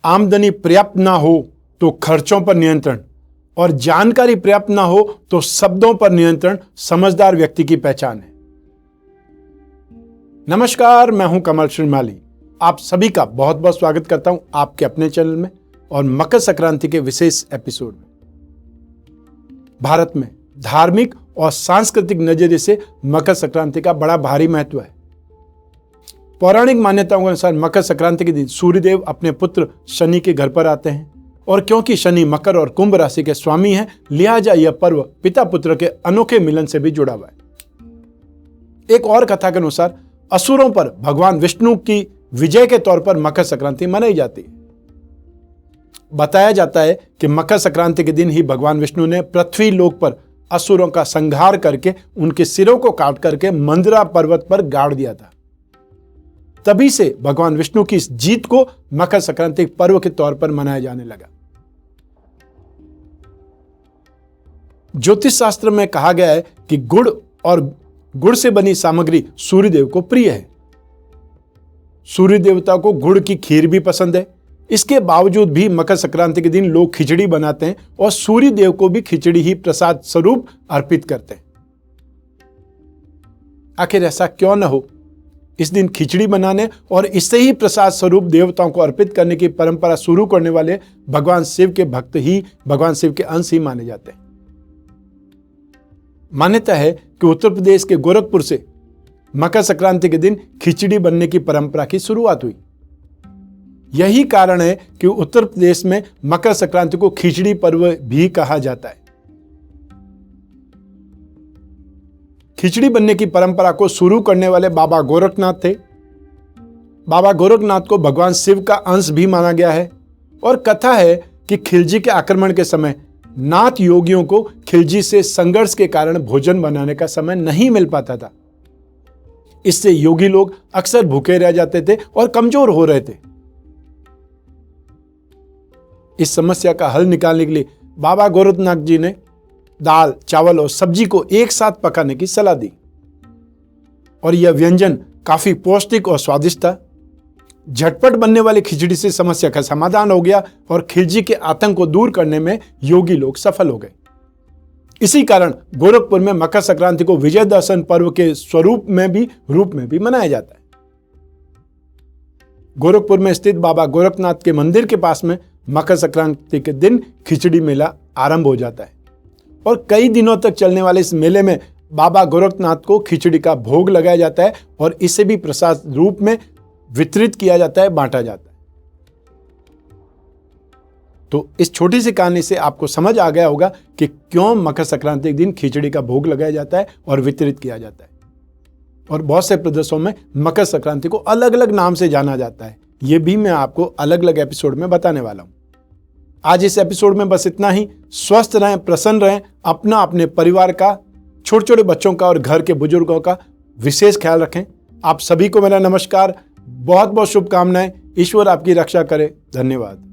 आमदनी पर्याप्त ना हो तो खर्चों पर नियंत्रण, और जानकारी पर्याप्त ना हो तो शब्दों पर नियंत्रण समझदार व्यक्ति की पहचान है। नमस्कार, मैं हूं कमल श्रीमाली। आप सभी का बहुत बहुत स्वागत करता हूं आपके अपने चैनल में और मकर संक्रांति के विशेष एपिसोड में। भारत में धार्मिक और सांस्कृतिक नजरिए से मकर संक्रांति का बड़ा भारी महत्व है। पौराणिक मान्यताओं के अनुसार मकर संक्रांति के दिन सूर्यदेव अपने पुत्र शनि के घर पर आते हैं, और क्योंकि शनि मकर और कुंभ राशि के स्वामी हैं, लिहाजा यह पर्व पिता पुत्र के अनोखे मिलन से भी जुड़ा हुआ है। एक और कथा के अनुसार असुरों पर भगवान विष्णु की विजय के तौर पर मकर संक्रांति मनाई जाती है। बताया जाता है कि मकर संक्रांति के दिन ही भगवान विष्णु ने पृथ्वी लोक पर असुरों का संहार करके उनके सिरों को काट करके मंदरा पर्वत पर गाड़ दिया था। तभी से भगवान विष्णु की इस जीत को मकर संक्रांति पर्व के तौर पर मनाया जाने लगा। ज्योतिष शास्त्र में कहा गया है कि गुड़ और गुड़ से बनी सामग्री सूर्यदेव को प्रिय है। सूर्य देवता को गुड़ की खीर भी पसंद है। इसके बावजूद भी मकर संक्रांति के दिन लोग खिचड़ी बनाते हैं और सूर्य देव को भी खिचड़ी ही प्रसाद स्वरूप अर्पित करते हैं। आखिर ऐसा क्यों न हो? इस दिन खिचड़ी बनाने और इससे ही प्रसाद स्वरूप देवताओं को अर्पित करने की परंपरा शुरू करने वाले भगवान शिव के भक्त ही भगवान शिव के अंश ही माने जाते हैं। मान्यता है कि उत्तर प्रदेश के गोरखपुर से मकर संक्रांति के दिन खिचड़ी बनने की परंपरा की शुरुआत हुई। यही कारण है कि उत्तर प्रदेश में मकर संक्रांति को खिचड़ी पर्व भी कहा जाता है। खिचड़ी बनने की परंपरा को शुरू करने वाले बाबा गोरखनाथ थे। बाबा गोरखनाथ को भगवान शिव का अंश भी माना गया है, और कथा है कि खिलजी के आक्रमण के समय नाथ योगियों को खिलजी से संघर्ष के कारण भोजन बनाने का समय नहीं मिल पाता था। इससे योगी लोग अक्सर भूखे रह जाते थे और कमजोर हो रहे थे। इस समस्या का हल निकालने के लिए बाबा गोरखनाथ जी ने दाल, चावल और सब्जी को एक साथ पकाने की सलाह दी, और यह व्यंजन काफी पौष्टिक और स्वादिष्ट था। झटपट बनने वाली खिचड़ी से समस्या का समाधान हो गया और खिलजी के आतंक को दूर करने में योगी लोग सफल हो गए। इसी कारण गोरखपुर में मकर संक्रांति को विजयदशमी पर्व के रूप में भी मनाया जाता है। गोरखपुर में स्थित बाबा गोरखनाथ के मंदिर के पास में मकर संक्रांति के दिन खिचड़ी मेला आरंभ हो जाता है, और कई दिनों तक चलने वाले इस मेले में बाबा गोरखनाथ को खिचड़ी का भोग लगाया जाता है और इसे भी प्रसाद रूप में वितरित किया जाता है, बांटा जाता है। तो इस छोटी सी कहानी से आपको समझ आ गया होगा कि क्यों मकर संक्रांति के दिन खिचड़ी का भोग लगाया जाता है और वितरित किया जाता है। और बहुत से प्रदेशों में मकर संक्रांति को अलग अलग नाम से जाना जाता है। ये भी मैं आपको अलग अलग एपिसोड में बताने वाला हूं। आज इस एपिसोड में बस इतना ही। स्वस्थ रहें, प्रसन्न रहें, अपने परिवार का, छोटे छोटे बच्चों का और घर के बुजुर्गों का विशेष ख्याल रखें। आप सभी को मेरा नमस्कार, बहुत बहुत शुभकामनाएं। ईश्वर आपकी रक्षा करे। धन्यवाद।